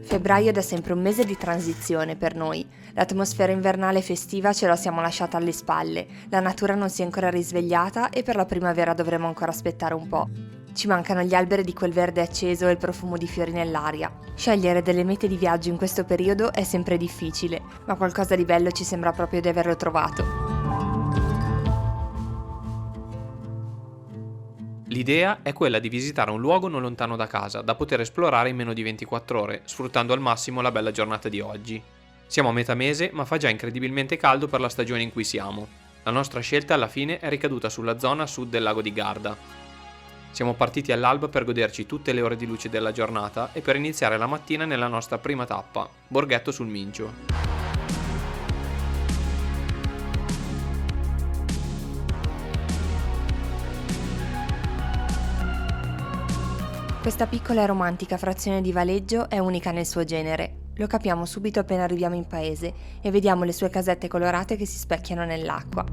Febbraio è da sempre un mese di transizione per noi. L'atmosfera invernale e festiva ce la siamo lasciata alle spalle, la natura non si è ancora risvegliata e per la primavera dovremo ancora aspettare un po'. Ci mancano gli alberi di quel verde acceso e il profumo di fiori nell'aria. Scegliere delle mete di viaggio in questo periodo è sempre difficile, ma qualcosa di bello ci sembra proprio di averlo trovato. L'idea è quella di visitare un luogo non lontano da casa, da poter esplorare in meno di 24 ore, sfruttando al massimo la bella giornata di oggi. Siamo a metà mese, ma fa già incredibilmente caldo per la stagione in cui siamo. La nostra scelta alla fine è ricaduta sulla zona sud del lago di Garda. Siamo partiti all'alba per goderci tutte le ore di luce della giornata e per iniziare la mattina nella nostra prima tappa, Borghetto sul Mincio. Questa piccola e romantica frazione di Valeggio è unica nel suo genere. Lo capiamo subito appena arriviamo in paese e vediamo le sue casette colorate che si specchiano nell'acqua.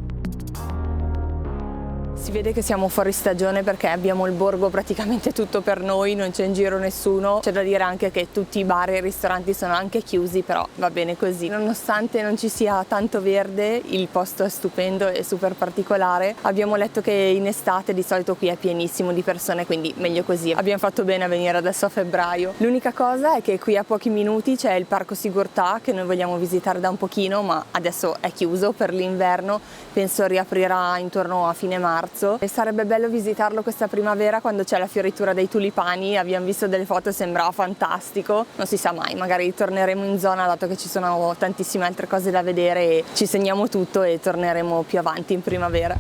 Si vede che siamo fuori stagione perché abbiamo il borgo praticamente tutto per noi, non c'è in giro nessuno. C'è da dire anche che tutti i bar e i ristoranti sono anche chiusi, però va bene così. Nonostante non ci sia tanto verde, il posto è stupendo e super particolare. Abbiamo letto che in estate di solito qui è pienissimo di persone, quindi meglio così. Abbiamo fatto bene a venire adesso a febbraio. L'unica cosa è che qui a pochi minuti c'è il Parco Sigurtà che noi vogliamo visitare da un pochino, ma adesso è chiuso per l'inverno. Penso riaprirà intorno a fine marzo. E sarebbe bello visitarlo questa primavera quando c'è la fioritura dei tulipani. Abbiamo visto delle foto e sembrava fantastico. Non si sa mai, magari torneremo in zona dato che ci sono tantissime altre cose da vedere e ci segniamo tutto e torneremo più avanti in primavera.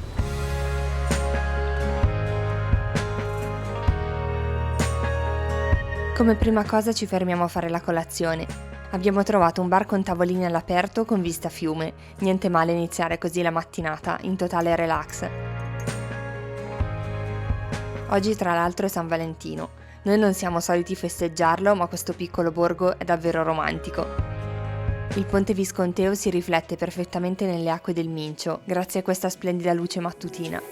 Come prima cosa ci fermiamo a fare la colazione. Abbiamo trovato un bar con tavolini all'aperto con vista fiume. Niente male iniziare così la mattinata, in totale relax. Oggi tra l'altro è San Valentino. Noi non siamo soliti festeggiarlo, ma questo piccolo borgo è davvero romantico. Il ponte Visconteo si riflette perfettamente nelle acque del Mincio, grazie a questa splendida luce mattutina.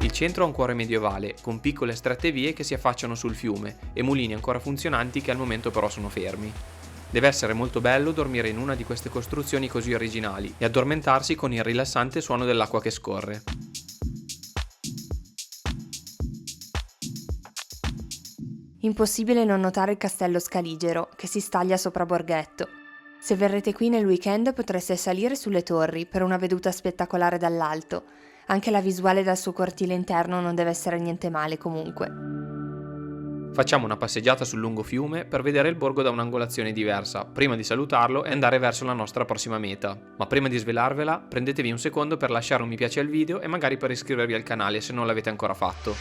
Il centro ha un cuore medievale, con piccole strette vie che si affacciano sul fiume e mulini ancora funzionanti che al momento però sono fermi. Deve essere molto bello dormire in una di queste costruzioni così originali e addormentarsi con il rilassante suono dell'acqua che scorre. Impossibile non notare il castello Scaligero, che si staglia sopra Borghetto. Se verrete qui nel weekend potreste salire sulle torri per una veduta spettacolare dall'alto. Anche la visuale dal suo cortile interno non deve essere niente male comunque. Facciamo una passeggiata sul lungo fiume per vedere il borgo da un'angolazione diversa, prima di salutarlo e andare verso la nostra prossima meta. Ma prima di svelarvela, prendetevi un secondo per lasciare un mi piace al video e magari per iscrivervi al canale se non l'avete ancora fatto.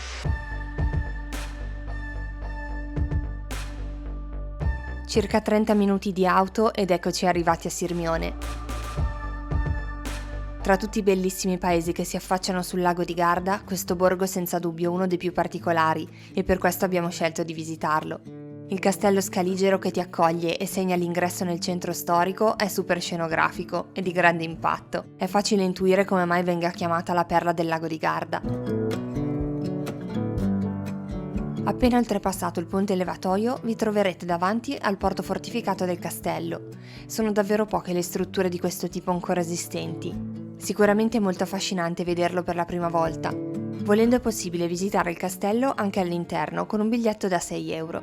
Circa 30 minuti di auto ed eccoci arrivati a Sirmione. Tra tutti i bellissimi paesi che si affacciano sul lago di Garda, questo borgo è senza dubbio uno dei più particolari e per questo abbiamo scelto di visitarlo. Il castello Scaligero che ti accoglie e segna l'ingresso nel centro storico è super scenografico e di grande impatto. È facile intuire come mai venga chiamata la perla del lago di Garda. Appena oltrepassato il ponte levatoio vi troverete davanti al porto fortificato del castello. Sono davvero poche le strutture di questo tipo ancora esistenti. Sicuramente è molto affascinante vederlo per la prima volta. Volendo è possibile visitare il castello anche all'interno con un biglietto da 6 euro.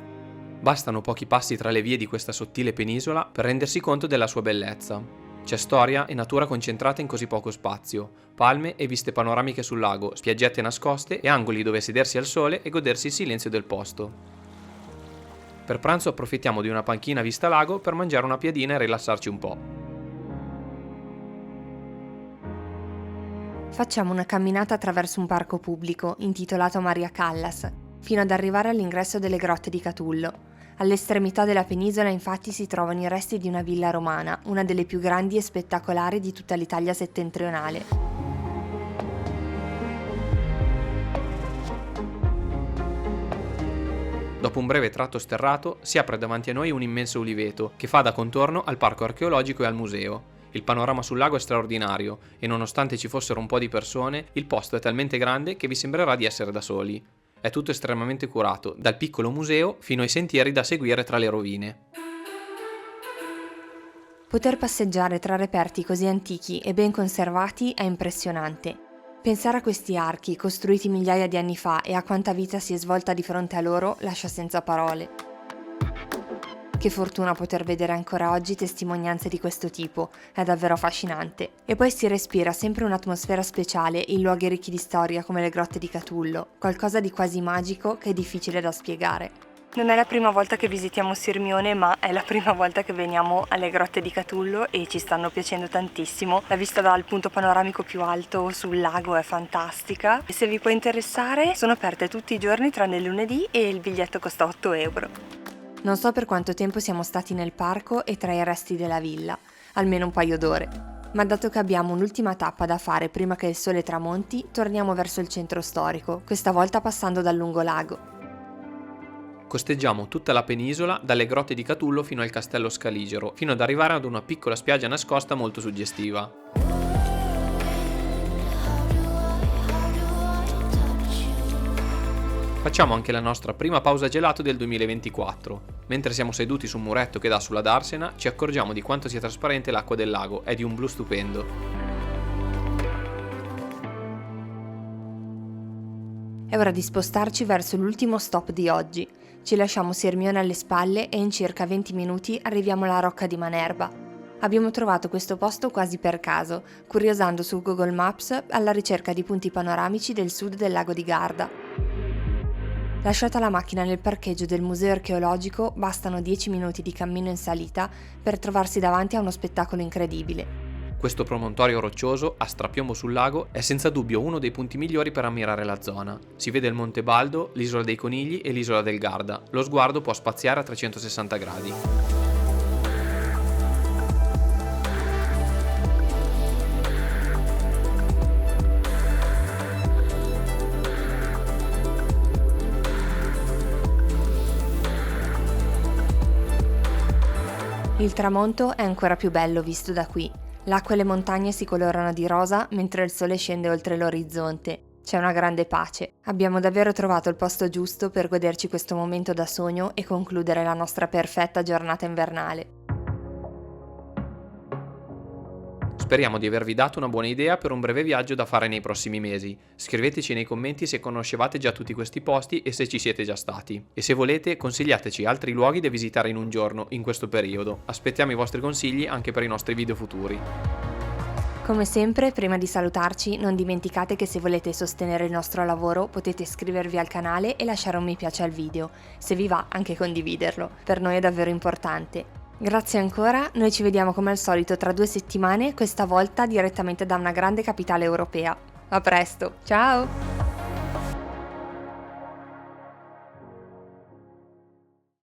Bastano pochi passi tra le vie di questa sottile penisola per rendersi conto della sua bellezza. C'è storia e natura concentrate in così poco spazio, palme e viste panoramiche sul lago, spiaggette nascoste e angoli dove sedersi al sole e godersi il silenzio del posto. Per pranzo approfittiamo di una panchina vista lago per mangiare una piadina e rilassarci un po'. Facciamo una camminata attraverso un parco pubblico intitolato Maria Callas, fino ad arrivare all'ingresso delle grotte di Catullo. All'estremità della penisola infatti si trovano i resti di una villa romana, una delle più grandi e spettacolari di tutta l'Italia settentrionale. Dopo un breve tratto sterrato si apre davanti a noi un immenso uliveto che fa da contorno al parco archeologico e al museo. Il panorama sul lago è straordinario e nonostante ci fossero un po' di persone, il posto è talmente grande che vi sembrerà di essere da soli. È tutto estremamente curato, dal piccolo museo fino ai sentieri da seguire tra le rovine. Poter passeggiare tra reperti così antichi e ben conservati è impressionante. Pensare a questi archi, costruiti migliaia di anni fa, e a quanta vita si è svolta di fronte a loro, lascia senza parole. Che fortuna poter vedere ancora oggi testimonianze di questo tipo, è davvero affascinante. E poi si respira sempre un'atmosfera speciale in luoghi ricchi di storia come le grotte di Catullo, qualcosa di quasi magico che è difficile da spiegare. Non è la prima volta che visitiamo Sirmione, ma è la prima volta che veniamo alle grotte di Catullo e ci stanno piacendo tantissimo. La vista dal punto panoramico più alto sul lago è fantastica e se vi può interessare sono aperte tutti i giorni tranne il lunedì e il biglietto costa 8 euro. Non so per quanto tempo siamo stati nel parco e tra i resti della villa, almeno un paio d'ore. Ma dato che abbiamo un'ultima tappa da fare prima che il sole tramonti, torniamo verso il centro storico, questa volta passando dal lungolago. Costeggiamo tutta la penisola, dalle grotte di Catullo fino al castello Scaligero, fino ad arrivare ad una piccola spiaggia nascosta molto suggestiva. Facciamo anche la nostra prima pausa gelato del 2024. Mentre siamo seduti su un muretto che dà sulla Darsena, ci accorgiamo di quanto sia trasparente l'acqua del lago, è di un blu stupendo. È ora di spostarci verso l'ultimo stop di oggi. Ci lasciamo Sirmione alle spalle e in circa 20 minuti arriviamo alla Rocca di Manerba. Abbiamo trovato questo posto quasi per caso, curiosando su Google Maps alla ricerca di punti panoramici del sud del lago di Garda. Lasciata la macchina nel parcheggio del museo archeologico, bastano 10 minuti di cammino in salita per trovarsi davanti a uno spettacolo incredibile. Questo promontorio roccioso, a strapiombo sul lago, è senza dubbio uno dei punti migliori per ammirare la zona. Si vede il Monte Baldo, l'isola dei Conigli e l'isola del Garda. Lo sguardo può spaziare a 360 gradi. Il tramonto è ancora più bello visto da qui. L'acqua e le montagne si colorano di rosa mentre il sole scende oltre l'orizzonte. C'è una grande pace. Abbiamo davvero trovato il posto giusto per goderci questo momento da sogno e concludere la nostra perfetta giornata invernale. Speriamo di avervi dato una buona idea per un breve viaggio da fare nei prossimi mesi. Scriveteci nei commenti se conoscevate già tutti questi posti e se ci siete già stati. E se volete, consigliateci altri luoghi da visitare in un giorno, in questo periodo. Aspettiamo i vostri consigli anche per i nostri video futuri. Come sempre, prima di salutarci, non dimenticate che se volete sostenere il nostro lavoro potete iscrivervi al canale e lasciare un mi piace al video. Se vi va, anche condividerlo. Per noi è davvero importante. Grazie ancora, noi ci vediamo come al solito tra 2 settimane, questa volta direttamente da una grande capitale europea. A presto, ciao!